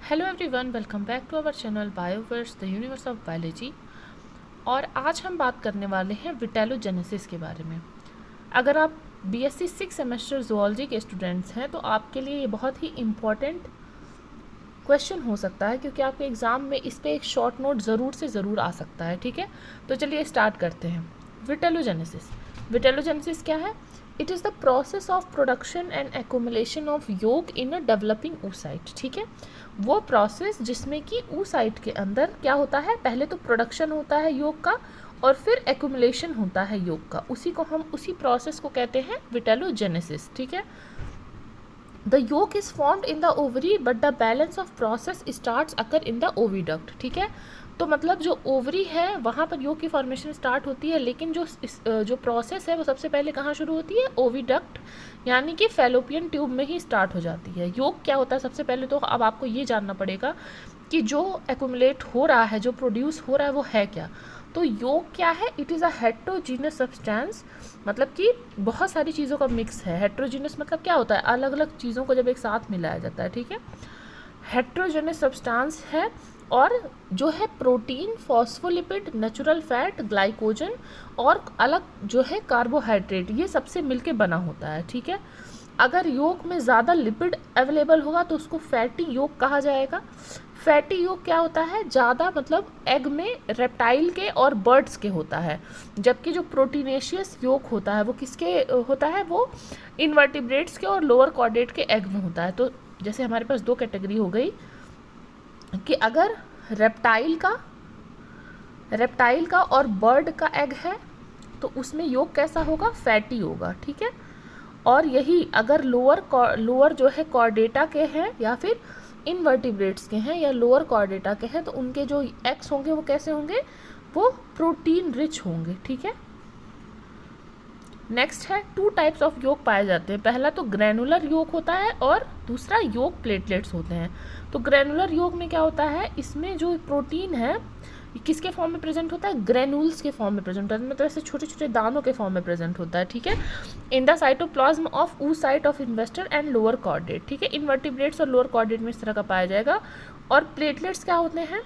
Hello everyone, welcome back to our channel Bioverse the universe of biology. और आज हम बात करने वाले हैं विटेलोजेनेसिस के बारे में। अगर आप बीएससी 6 सेमेस्टर जूलॉजी के स्टूडेंट्स हैं तो आपके लिए ये बहुत ही इम्पॉर्टेंट क्वेश्चन हो सकता है, क्योंकि आपके एग्ज़ाम में इस पर एक शॉर्ट नोट ज़रूर से ज़रूर आ सकता है। ठीक है, तो चलिए स्टार्ट करते हैं। विटेलोजेनेसिस क्या है? It is the process of production and accumulation of योग इन अ डेवलपिंग oocyte। ठीक है, वो प्रोसेस जिसमें कि oocyte के अंदर क्या होता है, पहले तो प्रोडक्शन होता है योग का और फिर एक्यूमुलेशन होता है योग का, उसी प्रोसेस को कहते हैं विटेलोजेनेसिस। ठीक है, the yolk is formed in the ovary but the balance of process starts occur in the oviduct। ठीक है, तो मतलब जो ओवरी है वहाँ पर योग की फॉर्मेशन स्टार्ट होती है, लेकिन जो प्रोसेस है वो सबसे पहले कहाँ शुरू होती है? ओविडक्ट, यानी कि फैलोपियन ट्यूब में ही स्टार्ट हो जाती है। योग क्या होता है? सबसे पहले तो अब आपको ये जानना पड़ेगा कि जो एक्यूमुलेट हो रहा है, जो प्रोड्यूस हो रहा है, वो है क्या। तो योग क्या है? It is a heterogeneous substance, मतलब कि बहुत सारी चीज़ों का मिक्स है। हेट्रोजीनस मतलब क्या होता है? अलग अलग चीज़ों को जब एक साथ मिलाया जाता है। ठीक है, हेट्रोजेनस सब्सटेंस है, और जो है protein, phospholipid, natural fat, glycogen और अलग जो है कार्बोहाइड्रेट, ये सबसे मिलके बना होता है। ठीक है, अगर योग में ज़्यादा लिपिड अवेलेबल होगा तो उसको फैटी योग कहा जाएगा। फैटी योग क्या होता है? ज़्यादा मतलब एग में रेप्टाइल के और बर्ड्स के होता है, जबकि जो प्रोटीनेशियस योग होता है वो किसके होता है? वो इनवर्टिब्रेट्स के और लोअर कॉर्डेट के एग में होता है। तो जैसे हमारे पास दो कैटेगरी हो गई कि अगर रेप्टाइल का और बर्ड का एग है तो उसमें योग कैसा होगा? फैटी होगा। ठीक है, और यही अगर लोअर जो है कॉर्डेटा के हैं या फिर इनवर्टिब्रेट्स के हैं या लोअर कॉर्डेटा के हैं, तो उनके जो एग्स होंगे वो कैसे होंगे? वो प्रोटीन रिच होंगे। ठीक है, नेक्स्ट है, 2 टाइप्स ऑफ योग पाए जाते हैं। पहला तो ग्रैनुलर योग होता है और दूसरा योग प्लेटलेट्स होते हैं। तो ग्रैनुलर योग में क्या होता है? इसमें जो प्रोटीन है किसके फॉर्म में प्रेजेंट होता है? ग्रेनुल्स के फॉर्म में प्रेजेंट होता है, मतलब ऐसे छोटे छोटे दानों के फॉर्म में प्रेजेंट होता है। ठीक है, in the cytoplasm of oocyte of investor and lower chordate. ठीक है, इन्वर्टिब्रेट्स और लोअर कॉर्डेट में इस तरह का पाया जाएगा। और प्लेटलेट्स क्या होते हैं?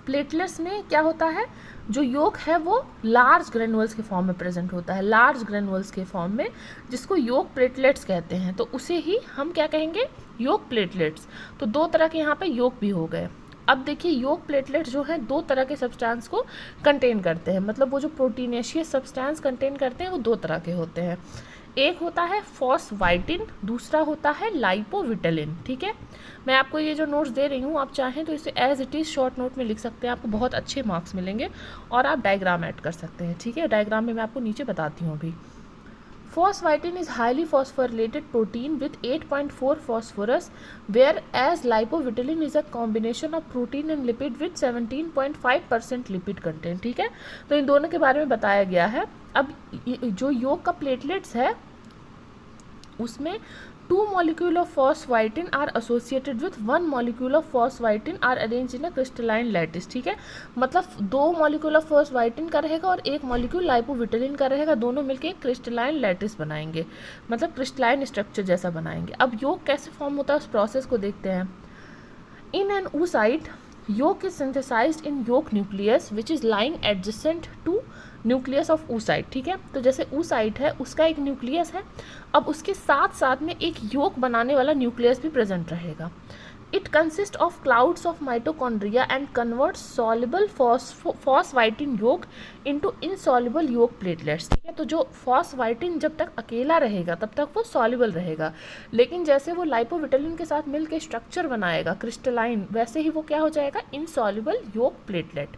प्लेटलेट्स में क्या होता है? जो योग है वो लार्ज ग्रेनुअल्स के फॉर्म में प्रेजेंट होता है, लार्ज ग्रेनुअल्स के फॉर्म में, जिसको योग प्लेटलेट्स कहते हैं। तो उसे ही हम क्या कहेंगे? योग प्लेटलेट्स। तो 2 तरह के यहाँ पे योग भी हो गए। अब देखिए, योग प्लेटलेट्स जो है 2 तरह के सब्सटेंस को कंटेन करते हैं, मतलब वो जो प्रोटीनेशियस सब्सटेंस कंटेन करते हैं वो 2 तरह के होते हैं। एक होता है फॉस्फाइटिन, दूसरा होता है लाइपोविटेलिन। ठीक है, मैं आपको ये जो नोट्स दे रही हूँ, आप चाहें तो इसे as it is short note में लिख सकते हैं, आपको बहुत अच्छे मार्क्स मिलेंगे। और आप डायग्राम ऐड कर सकते हैं। ठीक है, डायग्राम में मैं आपको नीचे बताती हूँ अभी। Phosphatin is highly phosphorylated protein with 8.4 phosphorus, whereas lipovitelin is a combination of protein and lipid with 17.5% lipid content। ठीक है, तो इन दोनों के बारे में बताया गया है। अब जो योग का प्लेटलेट्स है उसमें 2 molecule of phosphatin are associated with 1 molecule of phosphatin are arranged in a crystalline lattice। ठीक है, मतलब 2 molecule of phosphatin का रहेगा और 1 molecule लाइपोविटेलिन का रहेगा, दोनों मिलके क्रिस्टलाइन लैटिस बनाएंगे, मतलब क्रिस्टलाइन स्ट्रक्चर जैसा बनाएंगे। अब योग कैसे फॉर्म होता है उस प्रोसेस को देखते हैं। In an oocyte, yolk is synthesized in yolk nucleus which is lying adjacent to nucleus of oocyte। ठीक है, तो जैसे oocyte है उसका एक न्यूक्लियस है, अब उसके साथ साथ में एक योग बनाने वाला न्यूक्लियस भी प्रेजेंट रहेगा। It consist of clouds of mitochondria and convert soluble phosvitin yolk into insoluble योग प्लेटलेट्स। ठीक है, तो जो फॉस्फाइटिन जब तक अकेला रहेगा तब तक वो सॉल्युबल रहेगा, लेकिन जैसे वो लाइपोविटेलिन के साथ मिलकर स्ट्रक्चर बनाएगा क्रिस्टलाइन, वैसे ही वो क्या हो जाएगा? इनसॉल्युबल योग platelet.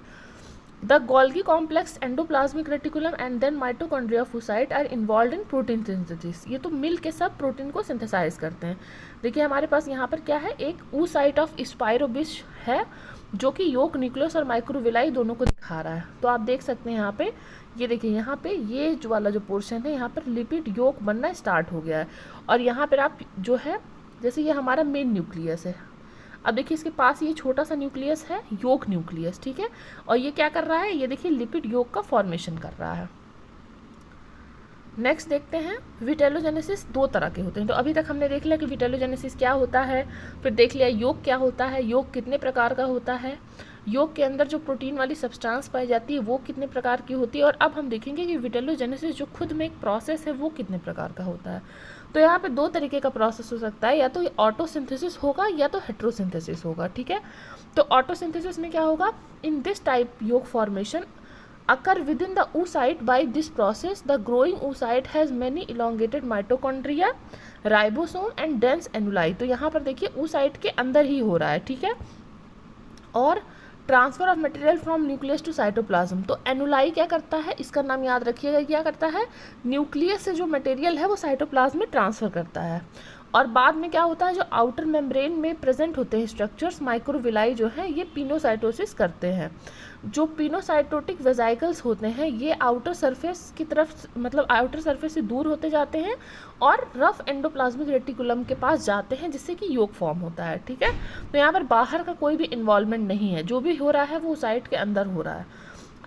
The Golgi complex, endoplasmic reticulum and then mitochondria of oocyte are involved in protein synthesis। ये तो मिल के सब प्रोटीन को सिंथेसाइज करते हैं। देखिए हमारे पास यहाँ पर क्या है? एक oocyte ऑफ स्पाइरोबिस है जो कि योग न्यूक्लियस और माइक्रोविलाई दोनों को दिखा रहा है। तो आप देख सकते हैं यहाँ पे, ये देखिए यहाँ पे ये जो वाला जो पोर्शन है यहाँ पर लिपिड योग बनना स्टार्ट हो गया है, और यहाँ पर आप जो है जैसे ये हमारा मेन न्यूक्लियस है, अब देखिए इसके पास ये छोटा सा न्यूक्लियस है, योग न्यूक्लियस। ठीक है, और ये क्या कर रहा है? ये देखिए लिपिड योग का फॉर्मेशन कर रहा है। नेक्स्ट देखते हैं विटेलोजेनेसिस। दो तरह के होते हैं। तो अभी तक हमने देख लिया कि विटेलोजेनेसिस क्या होता है, फिर देख लिया योग क्या होता है, योग कितने प्रकार का होता है, योग के अंदर जो प्रोटीन वाली सब्सटेंस पाई जाती है वो कितने प्रकार की होती है, और अब हम देखेंगे कि विटेलोजेनेसिस जो खुद में एक प्रोसेस है वो कितने प्रकार का होता है। तो यहाँ पे दो तरीके का प्रोसेस हो सकता है, या तो ऑटोसिंथेसिस होगा या तो हेट्रोसिंथेसिस होगा, ठीक है। तो ऑटोसिंथेसिस में क्या होगा, इन दिस टाइप योग formation occur within the oocyte. By this process the growing oocyte has many elongated mitochondria, ribosome and dense annuli. तो यहाँ पर देखिए oocyte के अंदर ही हो रहा है, ठीक है। और transfer of material from nucleus to cytoplasm. तो एनुलाई क्या करता है, इसका नाम याद रखिएगा, क्या करता है, न्यूक्लियस से जो मटेरियल है वो साइटोप्लाज्म में ट्रांसफर करता है। और बाद में क्या होता है, जो आउटर मेम्ब्रेन में प्रेजेंट होते हैं स्ट्रक्चर्स माइक्रोविलाई जो हैं, ये पिनोसाइटोसिस करते हैं। जो पिनोसाइटोटिक वेजाइकल्स होते हैं ये आउटर सरफेस की तरफ, मतलब आउटर सरफेस से दूर होते जाते हैं और रफ एंडोप्लाज्मिक रेटिकुलम के पास जाते हैं, जिससे कि योग फॉर्म होता है, ठीक है। तो यहाँ पर बाहर का कोई भी इन्वॉल्वमेंट नहीं है, जो भी हो रहा है वो साइट के अंदर हो रहा है।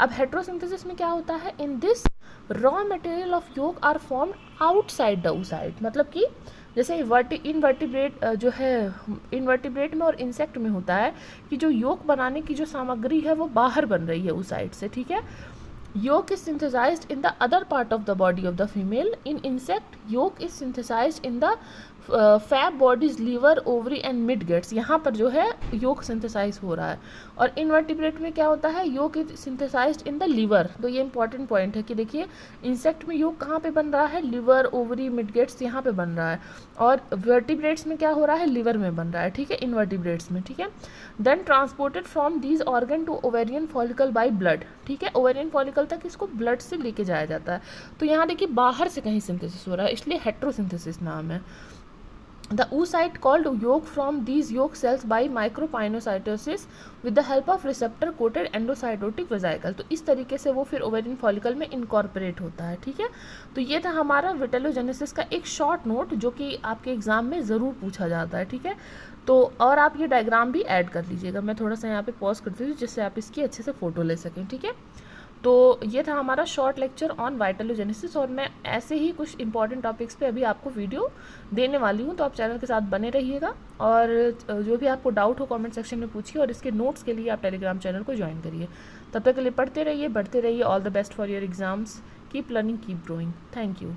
अब हेट्रोसिंथेसिस में क्या होता है, in this raw material of yolk are formed outside the oocyte। मतलब कि जैसे इनवर्टिब्रेट जो है, इनवर्टिब्रेट में और इंसेक्ट में होता है कि जो योग बनाने की जो सामग्री है वो बाहर बन रही है oocyte से, ठीक है। Yolk is synthesized in the other part of the body of the female. In insect, yolk is synthesized in the fab bodies liver, ovary and midgets. यहाँ पर जो है yolk synthesize हो रहा है। और invertebrate में क्या होता है, yolk is synthesized in the liver। तो ये important point है कि देखिए insect में yolk कहाँ पे बन रहा है, liver, ovary, midgets यहाँ पे बन रहा है। और vertebrates में क्या हो रहा है, liver में बन रहा है, ठीक है, invertebrates में, ठीक है। Then transported from these organ to ovarian follicle by blood, ठीक है। ओवेरियन फॉलिकल तक इसको ब्लड से लेके जाया जाता है। तो यहाँ देखिए बाहर से कहीं सिंथेसिस हो रहा है, इसलिए हेट्रोसिंथेसिस नाम है। The oocyte called yolk from these yolk cells by micropinocytosis with the help of receptor coated endocytotic vesicle। तो इस तरीके से वो फिर ओवेरियन फॉलिकल में इनकॉर्पोरेट होता है, ठीक है। तो ये था हमारा विटेलोजेनेसिस का एक शॉर्ट नोट, जो कि आपके एग्जाम में ज़रूर पूछा जाता है, ठीक है। तो और आप ये डायग्राम भी ऐड कर लीजिएगा, मैं थोड़ा सा यहाँ पे पॉज करती हूँ जिससे आप इसकी अच्छे से फ़ोटो ले सकें, ठीक है। तो ये था हमारा शॉर्ट लेक्चर ऑन विटेलोजेनेसिस, और मैं ऐसे ही कुछ इंपॉर्टेंट टॉपिक्स पे अभी आपको वीडियो देने वाली हूँ, तो आप चैनल के साथ बने रहिएगा। और जो भी आपको डाउट हो कमेंट सेक्शन में पूछिए, और इसके नोट्स के लिए आप टेलीग्राम चैनल को ज्वाइन करिए। तब तक के लिए पढ़ते रहिए, बढ़ते रहिए। All the best for your exams. Keep learning, keep growing. Thank you.